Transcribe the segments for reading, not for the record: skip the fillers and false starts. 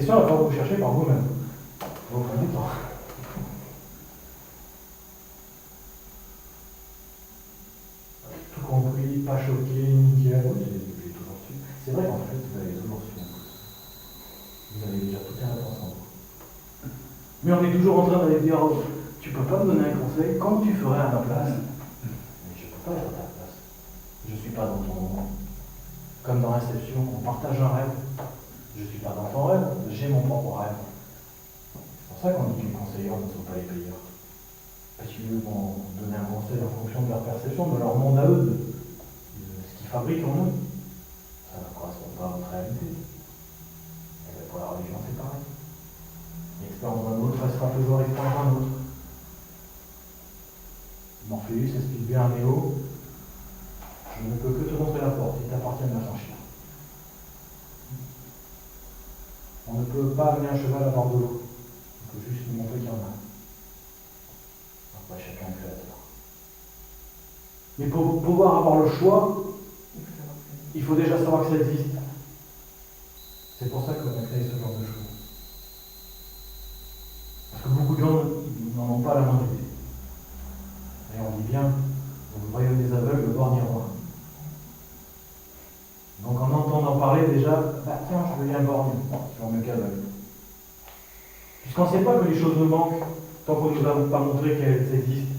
question, il va falloir que vous cherchez par vous-même. Vous prenez du temps. Tout compris, pas choqué, nickel, oui, j'ai toujours su. C'est vrai qu'en fait, vous avez toujours su. Vous avez déjà toutes les réponses en vous. Mais on est toujours en train d'aller dire, oh, tu peux pas me donner un conseil, comme tu ferais à ma place. Mais je peux pas être à ta place. Je suis pas dans ton monde. Comme dans Inception, on partage un rêve. Je suis pas dans ton rêve, j'ai mon propre rêve. C'est pour ça qu'on dit que les conseillers ne sont pas les payeurs. Parce qu'ils vont donner un conseil en fonction de leur perception, de leur monde à eux, de ce qu'ils fabriquent en eux. Ça ne correspond pas à votre réalité. Et bien pour la religion, c'est pareil. L'expérience d'un autre restera toujours l'expérience d'un autre. Morpheus explique bien à Néo, je ne peux que te montrer la porte, il t'appartient de la franchir. On ne peut pas amener un cheval à bord de l'eau, on peut juste lui montrer qu'il y en a. Après, chacun est créateur. Mais pour pouvoir avoir le choix, il faut déjà savoir que ça existe. C'est pour ça qu'on a créé ce genre de choses. Parce que beaucoup de gens n'en ont pas la moindre idée. Et on dit bien, vous voyez des aveugles, le borgne roi. Donc en entendant parler déjà, bah tiens, je veux bien borgne, je vais mieux qu'aveugle. Puisqu'on ne sait pas que les choses nous manquent, tant qu'on ne nous a pas montré qu'elles existent.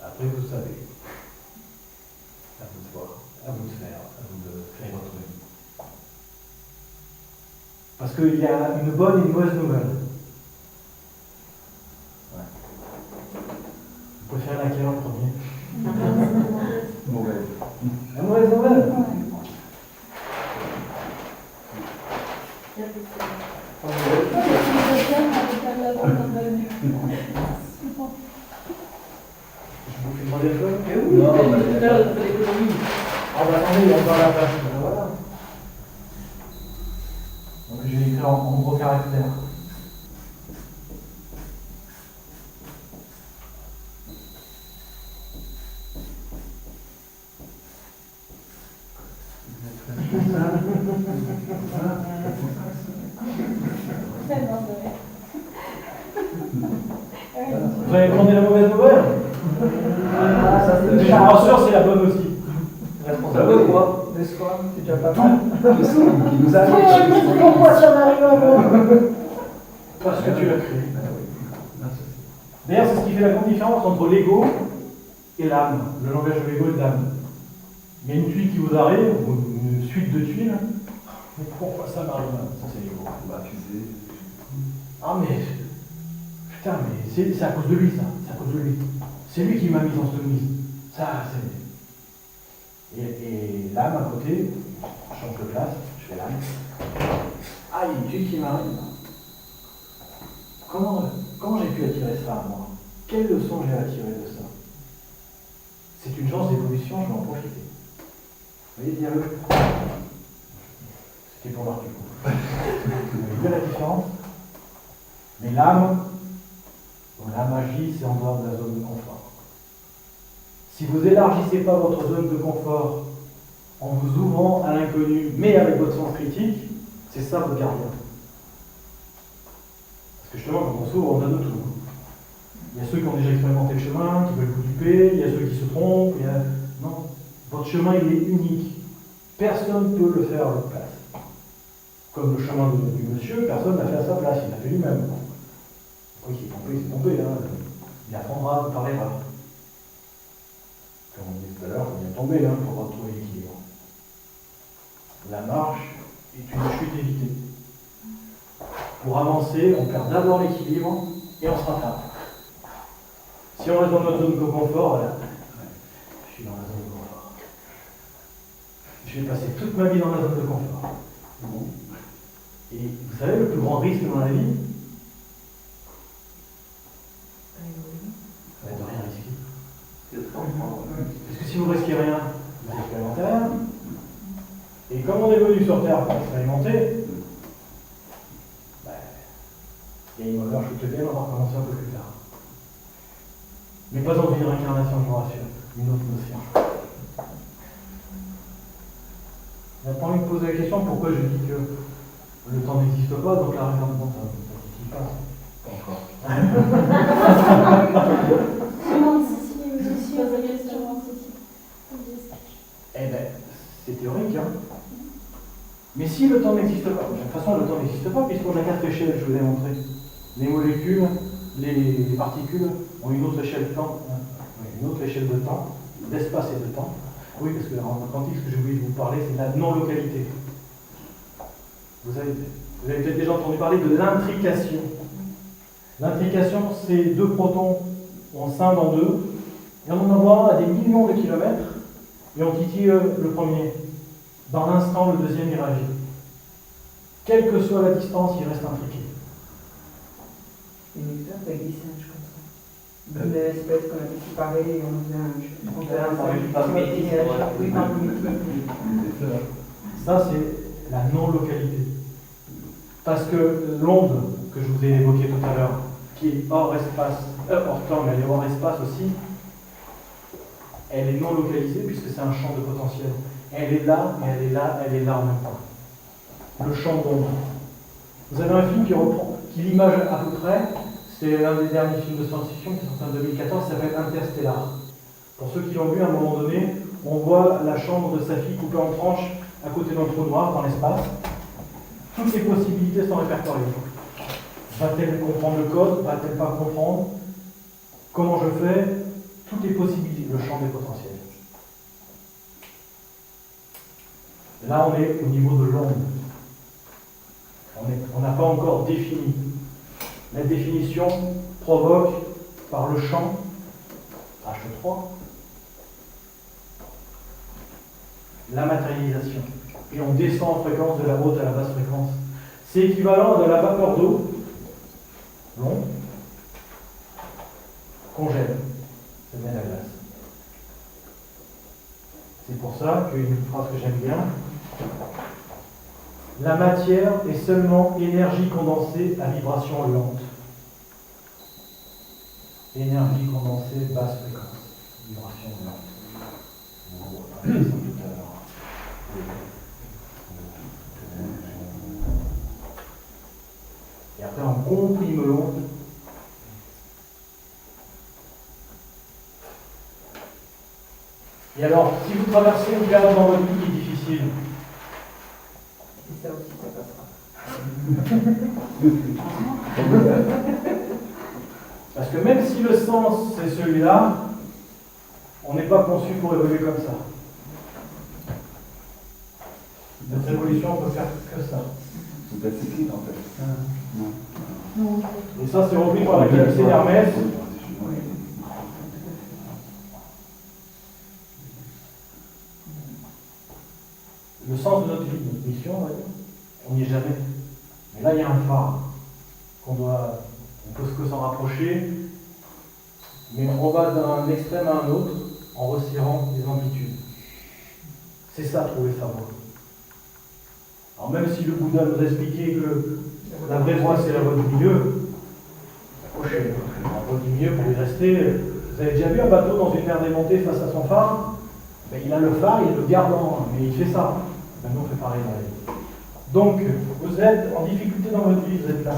Après, vous savez. À vous de voir, à vous de faire, à vous de créer votre vie. Parce qu'il y a une bonne et une mauvaise nouvelle. Ouais. Vous préférez laquelle en premier? Mauvaise. La mauvaise nouvelle? Je vous fais demander le feu? Eh oui, non, de l'économie. Ah bah attendez, on va la page. Voilà. Donc je vais écrire en gros caractères. Vous avez demandé la mauvaise nouvelle? Ah, ça Mais je vous rassure, c'est la bonne aussi. Responsable quoi? N'est-ce pas? C'est déjà pas mal. Qui nous arrive. Pourquoi ça m'arrive à moi? Parce que tu l'as créé. D'ailleurs, c'est ce qui fait la grande différence entre l'ego et l'âme, le langage de l'ego et de l'âme. Il y a une tuile qui vous arrive, ou une suite de tuiles, mais pourquoi ça m'arrive? Ça, c'est l'ego. Bah, tu sais. Ah, mais. Putain, mais c'est à cause de lui, ça. C'est à cause de lui. C'est lui qui m'a mis dans cette mise. Ça, c'est. Et l'âme à côté, je change de place, je fais l'âme. Ah, il y a une tuile qui m'arrive. Comment j'ai pu attirer ça à moi? Quelle leçon j'ai attiré de ça? C'est une chance d'évolution, je vais en profiter. Vous voyez, bien-le. C'était pour Marc du coup. Vous voyez bien la différence? Mais l'âme, la magie, c'est en dehors de la zone de confort. Si vous élargissez pas votre zone de confort en vous ouvrant à l'inconnu, mais avec votre sens critique, c'est ça votre gardien. Parce que justement, quand on s'ouvre, on a de tout. Il y a ceux qui ont déjà expérimenté le chemin, qui veulent vous duper, il y a ceux qui se trompent, Non, votre chemin, il est unique. Personne ne peut le faire à votre place. Comme le chemin du monsieur, personne n'a fait à sa place, il l'a fait lui-même. Oui, il s'est trompé, hein. Il apprendra par l'erreur. Comme on disait tout à l'heure, il faut bien tomber pour retrouver l'équilibre. La marche est une chute évitée. Pour avancer, on perd d'abord l'équilibre et on se rattrape. Si on reste dans notre zone de confort, voilà. Je suis dans la zone de confort. Je vais passer toute ma vie dans la zone de confort. Bon. Et vous savez, le plus grand risque dans la vie, c'est de rien risquer. Parce que si vous ne risquez rien, vous n'expérimentez rien. Et comme on est venu sur Terre pour expérimenter, Game over, shoot again, on va recommencer un peu plus tard. Mais pas dans une réincarnation, je vous rassure, une autre notion. On n'a pas envie de poser la question pourquoi je dis que le temps n'existe pas, donc la référence ça n'existe pas. Pas encore. Je demande si je suis pose la question. Eh bien, c'est théorique, hein. Mais si le temps n'existe pas, de toute façon le temps n'existe pas puisqu'on a 4 échelles, je vous ai montré. Les molécules, les particules ont une autre échelle de temps, d'espace et de temps. Oui, parce que en quantique, ce que j'ai voulu vous parler, c'est de la non-localité. Vous avez peut-être déjà entendu parler de l'intrication. L'intrication, c'est 2 protons, on scinde en 2, et on en envoie à des millions de kilomètres, et on titille le premier. Dans l'instant, le deuxième, il réagit. Quelle que soit la distance, il reste intriqué. Une expérience avec des singes comme ça. Une espèce qu'on avait séparée et on faisait un oui, par mimétisme. Ça, c'est la non-localité. Parce que l'onde que je vous ai évoquée tout à l'heure, qui est hors espace, hors temps, mais elle est hors espace aussi, elle est non localisée puisque c'est un champ de potentiel. Elle est là, mais elle est là, elle est là en même temps. Le champ d'onde. Vous avez un film qui l'image à peu près, c'est l'un des derniers films de science-fiction qui est sorti en 2014, ça s'appelle Interstellar. Pour ceux qui l'ont vu, à un moment donné, on voit la chambre de sa fille coupée en tranches à côté d'un trou noir dans l'espace. Toutes les possibilités sont répertoriées. Va-t-elle comprendre le code? Va-t-elle pas comprendre? Comment je fais? Toutes les possibilités, le champ des potentiels. Là, on est au niveau de l'onde. On n'a pas encore défini. La définition provoque par le champ H3 la matérialisation. Et on descend en fréquence de la haute à la basse fréquence. C'est équivalent à de la vapeur d'eau, l'onde, congèle, ça met la glace. C'est pour ça qu'une phrase que j'aime bien, la matière est seulement énergie condensée à vibration lente. Énergie condensée, basse fréquence, vibration lente. Vous voyez ça tout à l'heure. Et après, on comprime l'onde. Et alors, si vous traversez une période dans votre vie qui est difficile, Et ça aussi, ça passera. parce que même si le sens c'est celui-là, on n'est pas conçu pour évoluer comme ça. Notre évolution, on peut faire que ça. C'est assez cyclique en fait. Et ça, c'est repris par la galaxie d'Hermès. Le sens de notre vie, notre mission, on n'y est jamais. Mais là, il y a un phare on peut que s'en rapprocher, mais on va d'un extrême à un autre en resserrant les amplitudes. C'est ça, trouver sa voie. Alors même si le Bouddha nous a expliqué que la vraie voie, c'est la voie du milieu, approchez la voie du milieu pour y rester. Vous avez déjà vu un bateau dans une mer démontée face à son phare? Ben, il a le phare, il le garde mais il fait ça. Maintenant, on fait pareil dans la vie. Donc, vous êtes en difficulté dans votre vie, vous êtes là.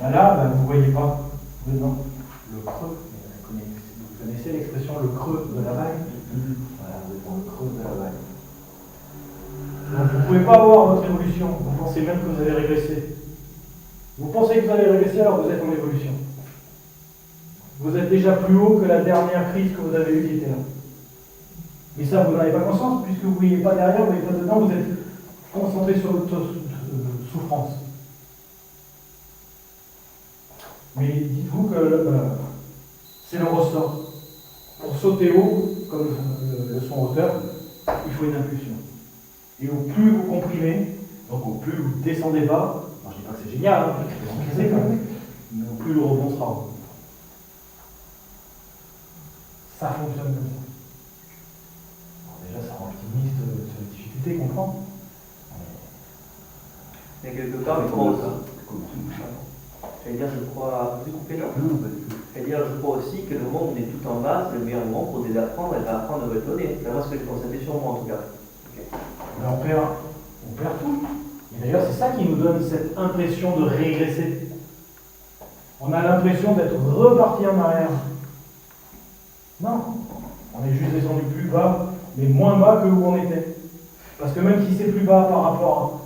Ben là, vous ne voyez pas. Vous êtes dans le creux. Vous connaissez l'expression le creux de la vague? Voilà, vous êtes dans le creux de la vague. Donc, vous ne pouvez pas avoir votre évolution. Vous pensez même que vous allez régresser. Vous pensez que vous allez régresser alors que vous êtes en évolution. Vous êtes déjà plus haut que la dernière crise que vous avez eue qui était là. Mais ça, vous n'en avez pas conscience, puisque vous ne voyez pas derrière, vous ne voyez pas dedans, vous êtes concentré sur votre souffrance. Mais dites-vous que c'est le ressort. Pour sauter haut, comme le son hauteur, il faut une impulsion. Et au plus vous comprimez, donc au plus vous descendez bas, je ne dis pas que c'est génial, hein, c'est quand même, mais au plus le rebond sera haut. Ça fonctionne comme ça. Alors déjà, ça rend optimiste sur les difficultés, comprends? Mais quelque part, je crois aussi. J'allais dire, je crois. Vous avez coupé là? Non, pas du tout. C'est-à-dire, je crois aussi que le moment où on est tout en bas, c'est le meilleur moment pour désapprendre et réapprendre à nouvelles données. C'est moi ce que j'ai constaté sur moi en tout cas. Okay. Mais on perd tout. Et d'ailleurs, c'est ça qui nous donne cette impression de régresser. On a l'impression d'être reparti en arrière. Non, on est juste descendu plus bas, mais moins bas que où on était. Parce que même si c'est plus bas par rapport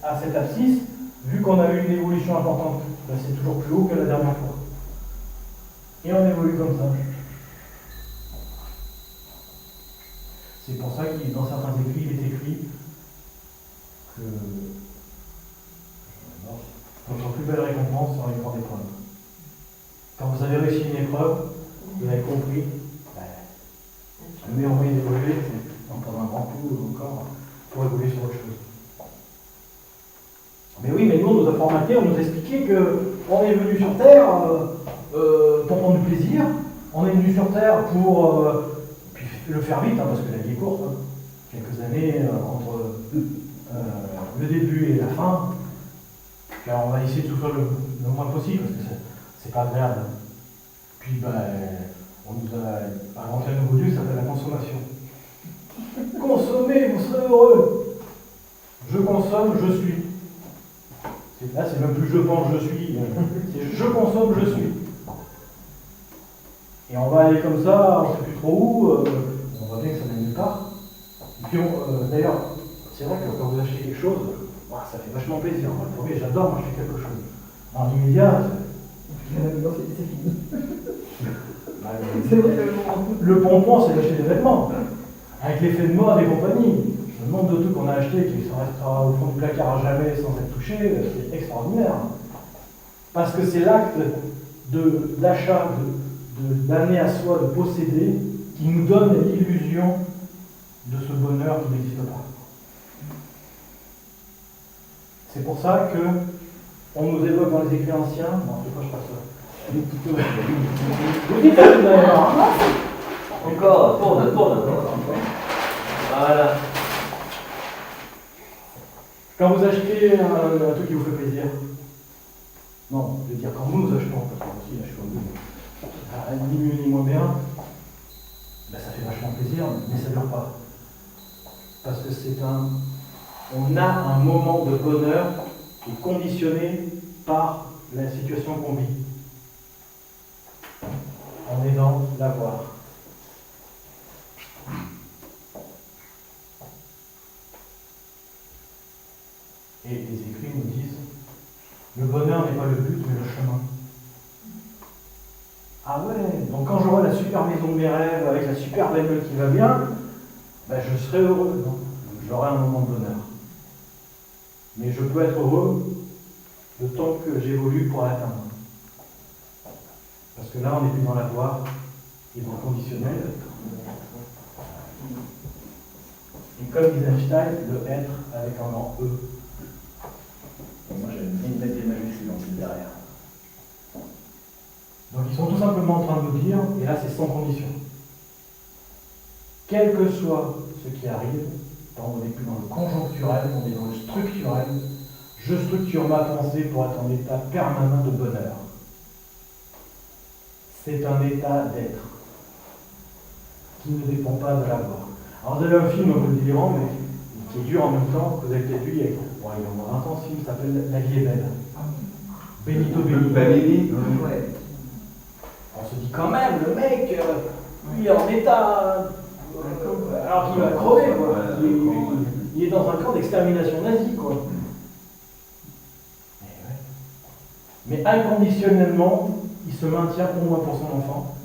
à cette abscisse, vu qu'on a eu une évolution importante, ben c'est toujours plus haut que la dernière fois. Et on évolue comme ça. C'est pour ça qu'il dans certains écrits, il est écrit que notre plus belle récompense sera une grande épreuve. Quand vous avez réussi une épreuve, vous avez compris, le meilleur moyen d'évoluer, c'est d'en prendre un grand coup encore pour évoluer sur autre chose. Mais oui, mais nous, on nous a formaté, on nous a expliqué qu'on est venu sur Terre pour prendre du plaisir, on est venu sur Terre pour puis le faire vite, parce que la vie est courte, hein. Quelques années entre le début et la fin. Puis alors, on va essayer de souffrir le moins possible, parce que c'est pas agréable. Puis on nous a inventé un nouveau dieu qui s'appelle la consommation. Consommez, vous serez heureux. Je consomme, je suis. Là, c'est même plus je pense, je suis. C'est je consomme, je suis. Et on va aller comme ça, on ne sait plus trop où, on voit bien que ça n'a nulle part. Et puis, d'ailleurs, c'est vrai que quand vous achetez quelque chose, ça fait vachement plaisir. Moi, le premier, j'adore m'acheter quelque chose. En immédiat, c'est fini. C'est vrai, le pompon, c'est d'acheter des vêtements. Avec l'effet de mode et compagnie. Le nombre de trucs qu'on a achetés qui restera au fond du placard à jamais sans être touché, c'est extraordinaire. Parce que c'est l'acte d'achat, d'amener à soi, de posséder, qui nous donne l'illusion de ce bonheur qui n'existe pas. C'est pour ça que on nous évoque dans les écrits anciens. Non, c'est pas, je passe ça. Vous dites à vous d'ailleurs. Encore, tourne. Voilà. Quand vous achetez un truc qui vous fait plaisir, non, je veux dire quand nous achetons, parce que aussi achetons ni mieux ni moins bien, ben ça fait vachement plaisir, mais ça ne dure pas. Parce que on a un moment de bonheur qui est conditionné par la situation qu'on vit. On est dans l'avoir. Et les écrits nous disent, le bonheur n'est pas le but, mais le chemin. Ah ouais, donc quand j'aurai la super maison de mes rêves, avec la super bagnole qui va bien, ben je serai heureux, non ? J'aurai un moment de bonheur. Mais je peux être heureux le temps que j'évolue pour l'atteindre. Parce que là, on n'est plus dans l'avoir et dans le conditionnel. Et comme disait Einstein, le être avec un grand E. Moi, j'avais mis une lettre des majuscules ensuite derrière. Donc ils sont tout simplement en train de nous dire, et là c'est sans condition, quel que soit ce qui arrive, on n'est plus dans le conjoncturel, on est dans le structurel, je structure ma pensée pour être en état permanent de bonheur. C'est un état d'être qui ne dépend pas de l'avoir. Alors vous avez un film un peu délirant, mais qui est dur en même temps, que vous avez peut-être vu, il y a moins d'un temps, ce film s'appelle La vie est belle. Benito Bellini. Ouais. On se dit quand même, le mec, lui il est en état, alors qu'il va crever, quoi. Il est dans un camp d'extermination nazie, quoi. Mais inconditionnellement, il se maintient au moins pour son enfant,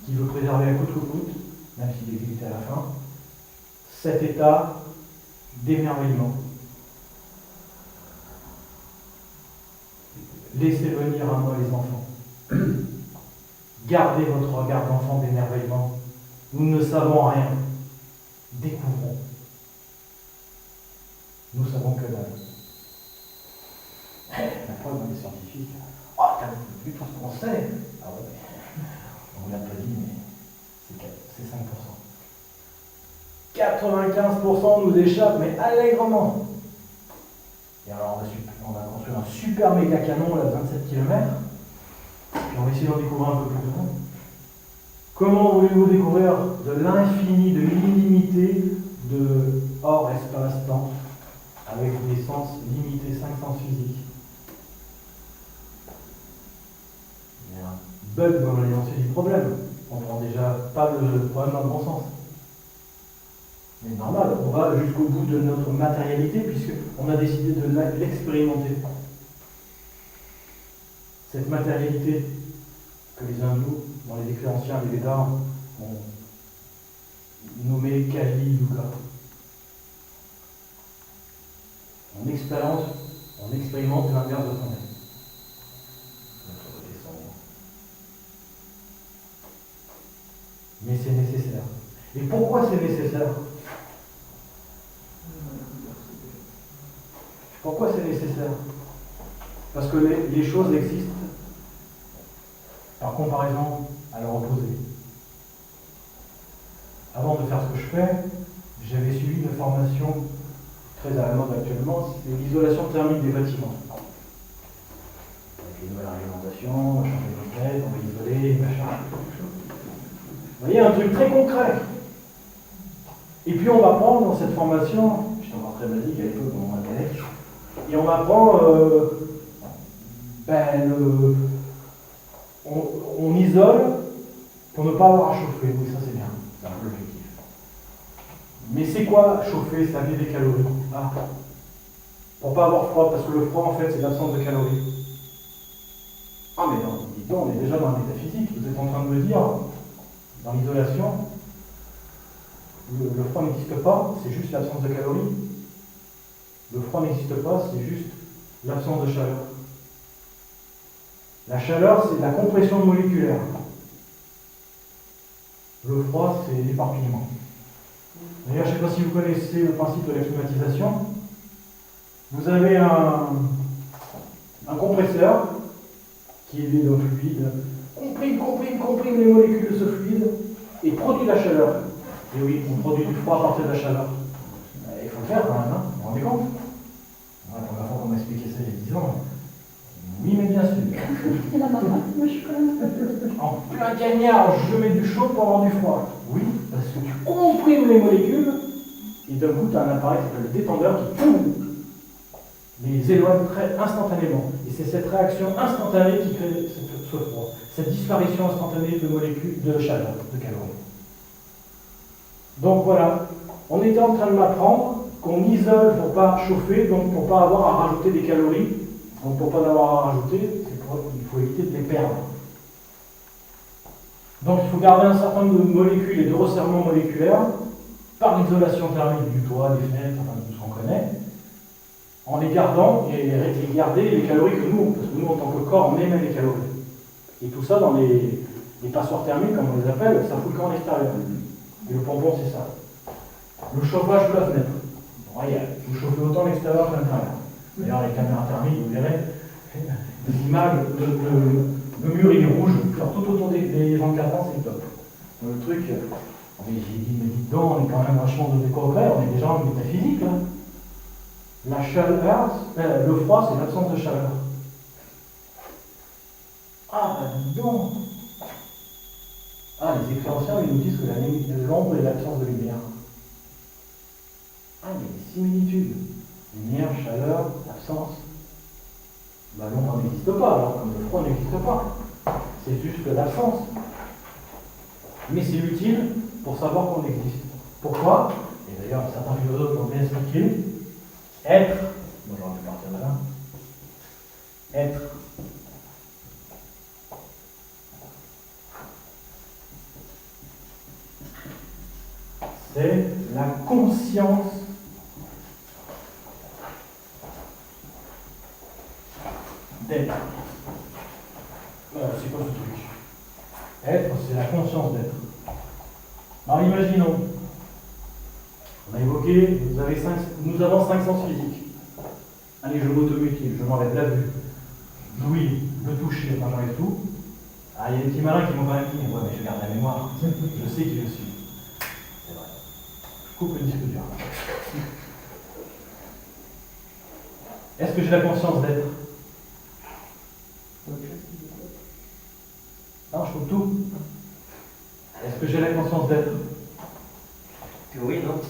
qu'il veut préserver à coûte que coûte, même s'il existe à la fin, cet état d'émerveillement. Laissez venir à moi les enfants. Gardez votre regard d'enfant d'émerveillement. Nous ne savons rien. Découvrons. Nous savons que dalle. La preuve, on est scientifique. Oh, t'as vu tout ce qu'on sait? Ah ouais, on ne l'a pas dit, mais c'est 5%. 95% nous échappent, mais allègrement. Et alors, on a construit un super méga canon là, de 27 km. On va essayer d'en découvrir un peu plus de monde. Comment voulez-vous découvrir de l'infini, de l'illimité de hors espace-temps avec des sens limités, 5 sens physiques? Il y a un bug dans l'énoncé du problème. On ne prend déjà pas le problème dans le bon sens. Mais normal, on va jusqu'au bout de notre matérialité puisqu'on a décidé de l'expérimenter. Cette matérialité que les hindous, dans les écrits anciens, les Védas, ont nommée Kali Yuga. On expérimente l'inverse de son être. Mais c'est nécessaire. Et pourquoi c'est nécessaire? Pourquoi c'est nécessaire? Parce que les choses existent par comparaison à leur opposé. Avant de faire ce que je fais, j'avais suivi une formation très à la mode actuellement, c'est l'isolation thermique des bâtiments. Avec les nouvelles réglementations, on va changer les fenêtres, on va isoler, machin. Vous voyez, un truc très concret. Et puis on va prendre dans cette formation, j'étais encore très basique à l'époque, on m'intéresse, et on apprend, on isole pour ne pas avoir à chauffer. Oui, ça c'est bien, c'est un peu l'objectif. Mais c'est quoi chauffer? Ça met des calories. Ah. Pour pas avoir froid, parce que le froid en fait c'est l'absence de calories. Ah mais non, dites donc, on est déjà dans la métaphysique. Vous êtes en train de me dire, dans l'isolation, le froid n'existe pas, c'est juste l'absence de calories. Le froid n'existe pas, c'est juste l'absence de chaleur. La chaleur, c'est la compression moléculaire. Le froid, c'est l'éparpillement. D'ailleurs, je ne sais pas si vous connaissez le principe de la climatisation. Vous avez un compresseur qui est d'un fluide, comprime les molécules de ce fluide et produit de la chaleur. Et oui, on produit du froid à partir de la chaleur. Il faut le faire quand même, hein, vous vous rendez compte? La première fois qu'on m'a expliqué ça il y a 10 ans. Oui, mais bien sûr. Et la maman, moi je suis quand même. En plein cagnard, je mets du chaud pour avoir du froid. Oui, parce que tu comprimes les molécules et d'un coup, tu as un appareil qui s'appelle le détendeur qui les éloigne très instantanément. Et c'est cette réaction instantanée qui crée ce froid. Cette disparition instantanée de molécules, de chaleur, de calories. Donc voilà, on était en train de m'apprendre qu'on isole pour ne pas chauffer, donc pour ne pas avoir à rajouter des calories. Donc pour ne pas avoir à rajouter, il faut éviter de les perdre. Donc il faut garder un certain nombre de molécules et de resserrements moléculaires par l'isolation thermique du toit, des fenêtres, enfin tout ce qu'on connaît, en les gardant et garder les calories que nous, parce que nous en tant que corps, on émet les calories. Et tout ça dans les passoires thermiques, comme on les appelle, ça fout le camp à l'extérieur. Et le pompon, c'est ça. Le chauffage de la fenêtre. Regarde, vous chauffez autant l'extérieur que l'intérieur. D'ailleurs, les caméras thermiques, vous verrez, les images, le mur il est rouge, alors tout autour des 24 ans, c'est top. Le truc, j'ai dit, mais dites donc, on est quand même vachement de découvert, on est déjà en métaphysique, là. La chaleur, le froid, c'est l'absence de chaleur. Ah, bah dis donc. Ah, les écrits anciens, ils nous disent que l'ombre est l'absence de lumière. Ah, il y a des similitudes. Lumière, chaleur, absence. Bah, l'ombre n'existe pas, alors comme le froid n'existe pas. C'est juste l'absence. Mais c'est utile pour savoir qu'on existe. Pourquoi? Et d'ailleurs, certains philosophes l'ont bien expliqué. Être, bon, j'aurais pu partir de là. Être. C'est la conscience d'être. C'est quoi ce truc? Être, c'est la conscience d'être. Alors imaginons, on a évoqué, nous avons 5 sens physiques. Allez, je m'automutile, je m'enlève la vue, l'ouïe, le toucher, enfin j'enlève tout. Ah, il y a des petits malins qui m'ont quand même dit, ouais, mais je garde la mémoire, je sais qui je suis. C'est vrai. Je coupe le disque dur. Est-ce que j'ai la conscience d'être? j'ai la conscience d'être? Théorie, non?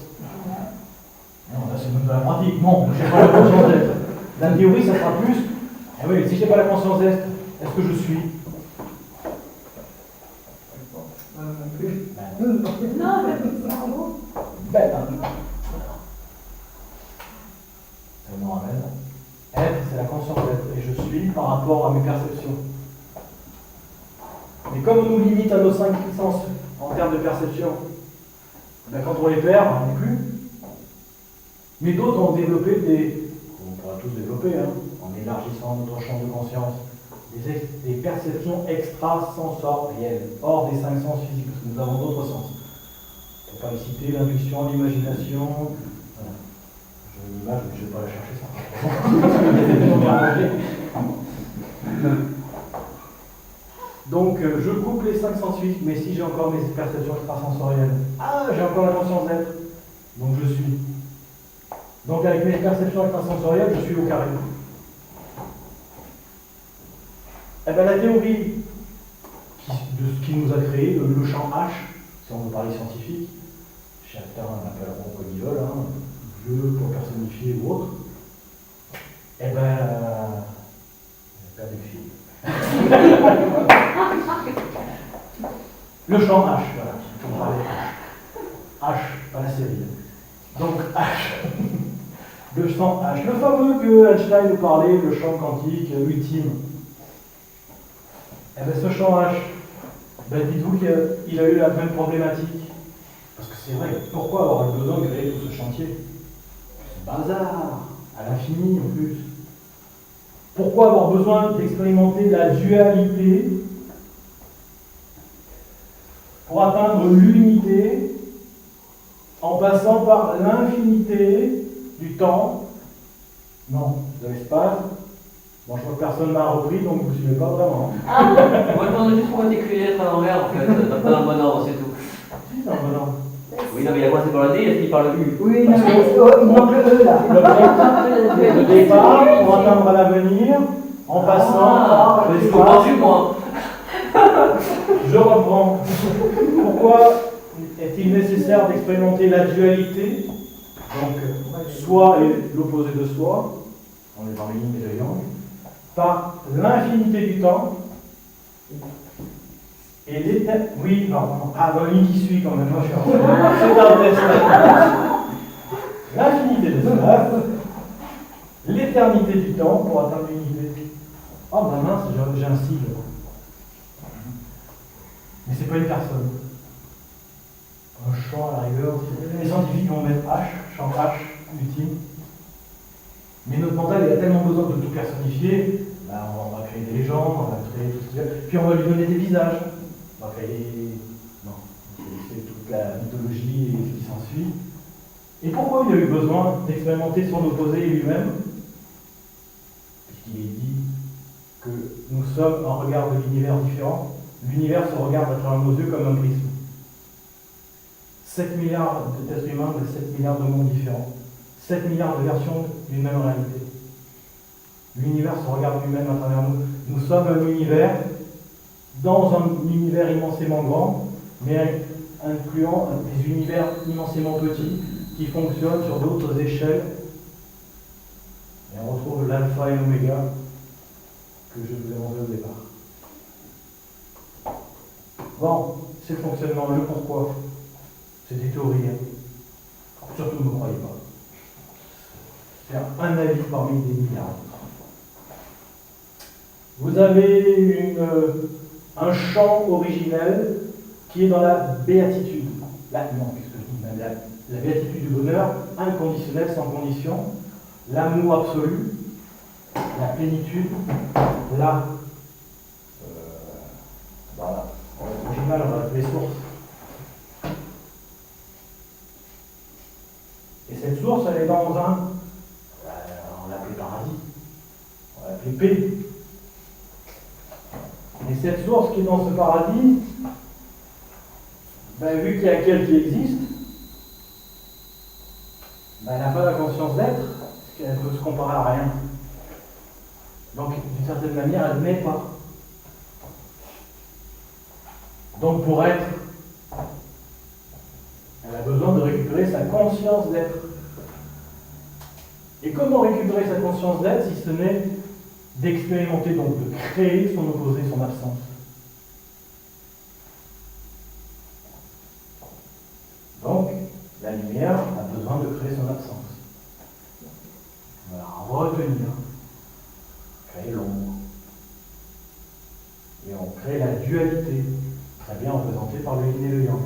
Non, ça c'est même de la pratique. Non, je n'ai pas la conscience d'être. La théorie, ça sera plus. Eh oui, si je n'ai pas la conscience d'être, est-ce que je suis? Non plus. Non, mais le cerveau. Ben non. Ça nous ramène. Être, c'est la conscience d'être. Et je suis par rapport à mes perceptions. Mais comme on nous limite à nos 5 sens en termes de perception, ben quand on les perd, on n'est plus. Mais d'autres ont développé on pourra tous développer, hein, en élargissant notre champ de conscience, des perceptions extrasensorielles, hors des 5 sens physiques, parce que nous avons d'autres sens. On ne peut pas les citer, l'intuition, l'imagination. Voilà. J'ai une image, mais je ne vais pas la chercher, ça. Donc, je coupe les 5 sens physiques, mais si j'ai encore mes perceptions extrasensorielles, j'ai encore la conscience d'être, donc je suis. Donc, avec mes perceptions extrasensorielles, je suis au carré. Eh bien, la théorie de ce qui nous a créé, le champ H, si on veut parler scientifique, chacun l'appelleront comme ils veulent, hein, Dieu pour personnifier ou autre, eh bien, perdu le fil. Le champ H, voilà, on parlait H. H, pas la série. Donc H, le champ H, le fameux que Einstein nous parlait, le champ quantique ultime. Eh bien, ce champ H, ben, dites-vous qu'il a eu la même problématique. Parce que c'est vrai, pourquoi avoir besoin de créer tout ce chantier? C'est bazar, à l'infini en plus. Pourquoi avoir besoin d'expérimenter la dualité pour atteindre l'unité en passant par l'infinité du temps, non, de l'espace? Bon, je vois que personne ne m'a repris, donc vous ne suivez pas vraiment. Moi, je me demande juste pourquoi t'écris les lettres à l'envers, en fait. T'as pas dans le bon ordre, c'est tout. Si, c'est un bon ordre. Oui, non, mais il a commencé par le D, est-ce qu'il parle U? Oui, non, mais il manque le E là. Le départ pour atteindre l'avenir en passant par Je comprends plus, moi. Je reprends. Pourquoi est-il nécessaire d'expérimenter la dualité, donc soi et l'opposé de soi, on est dans les lignes et les angles, par l'infinité du temps et l'éternité. Oui, pardon. Dans la ligne qui suit quand même, moi je suis en train. C'est dans le test. L'infinité de l'espace, l'éternité du temps pour atteindre l'unité. Oh ben mince, j'ai un sigle. Mais c'est pas une personne. Un champ à la rigueur. Les scientifiques vont mettre H, champ H, ultime. Mais notre mental, il a tellement besoin de tout personnifier, ben on va créer des légendes, on va créer tout ce qu'il y a. Puis on va lui donner des visages. On va créer. Non, c'est toute la mythologie et ce qui s'ensuit. Et pourquoi il a eu besoin d'expérimenter son opposé lui-même? Puisqu'il est dit que nous sommes un regard de l'univers différent. L'univers se regarde à travers nos yeux comme un prisme. 7 milliards d'êtres humains de 7 milliards de mondes différents. 7 milliards de versions d'une même réalité. L'univers se regarde lui-même à travers nous. Nous sommes un univers, dans un univers immensément grand, mais incluant des univers immensément petits qui fonctionnent sur d'autres échelles. Et on retrouve l'alpha et l'oméga que je vous ai montré au départ. Bon, c'est le fonctionnement, le pourquoi. C'est des théories. Hein. Surtout, ne me croyez pas. C'est un avis parmi des milliards. Vous avez un champ originel qui est dans la béatitude. La béatitude du bonheur, inconditionnel, sans condition, l'amour absolu, la plénitude, voilà. Original, on va les sources. Et cette source, elle est dans on l'appelait paradis, on l'appelait paix. Et cette source qui est dans ce paradis, ben, vu qu'il y a qu'elle qui existe, ben, elle n'a pas la conscience d'être, parce qu'elle peut se comparer à rien. Donc, d'une certaine manière, elle n'est pas. Donc, pour être, conscience d'être. Et comment récupérer sa conscience d'être si ce n'est d'expérimenter, donc de créer son opposé, son absence? Donc, la lumière a besoin de créer son absence. Voilà, on va retenir. Créer l'ombre. Et on crée la dualité, très bien représentée par le yin et le yang.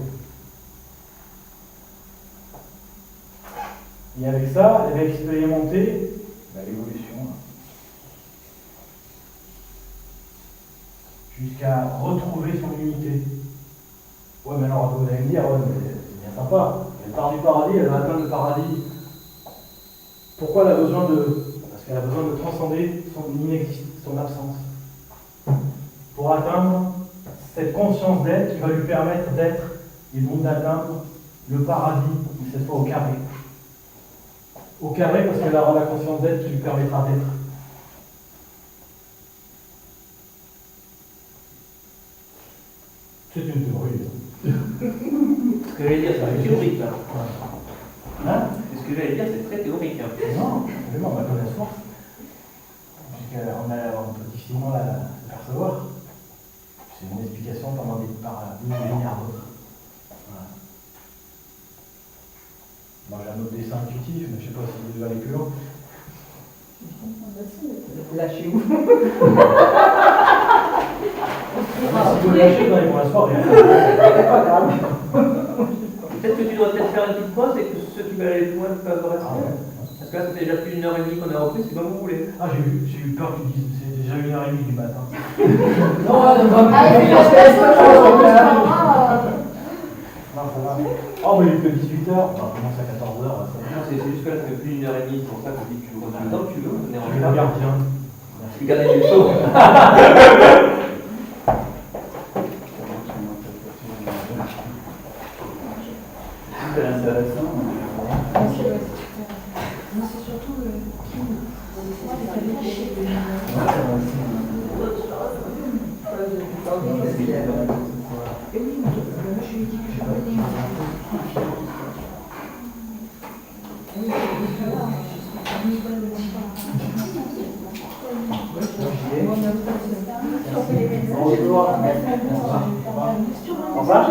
Et avec ça, elle va expérimenter l'évolution. Jusqu'à retrouver son unité. Ouais, mais alors, vous allez me dire, ouais, mais c'est bien sympa. Elle part du paradis, elle va atteindre le paradis. Pourquoi elle a besoin de... Parce qu'elle a besoin de transcender son absence. Pour atteindre cette conscience d'être qui va lui permettre d'être et donc d'atteindre le paradis, mais cette fois au carré. Au carré parce qu'elle aura la conscience d'être qui lui permettra d'être. C'est une théorie. Ce que j'allais dire, c'est théorique là. Hein? Ce que j'allais dire, c'est très théorique. Non, absolument, on va connaître la source. On peut difficilement la percevoir. C'est une explication par une lumière d'autres. Voilà. Moi j'ai un autre dessin intuitif, mais je ne sais pas si vous devez aller plus loin. Lâchez-vous. Si vous lâchez, vous allez pour la soirée. C'est pas grave. Peut-être que tu dois peut-être faire une petite pause et que ceux qui veulent aller plus loin peuvent rester. Ah ouais. Parce que là, ça fait déjà plus d'une heure et demie qu'on a repris, c'est comme vous voulez. Ah, j'ai eu peur qu'ils disent c'est déjà 1h30 du matin. Non, non, Ah, il fait la place de Non, ça va. Oh, mais il est que 18h. On va commencer à 14h. Non, c'est juste que là, ça fait plus d'une heure et demie, c'est pour ça qu'on dit que tu veux le temps que tu veux. On est en Je vais regarder bien. Tu gardes les chaud. C'est intéressant. C'est surtout Au revoir.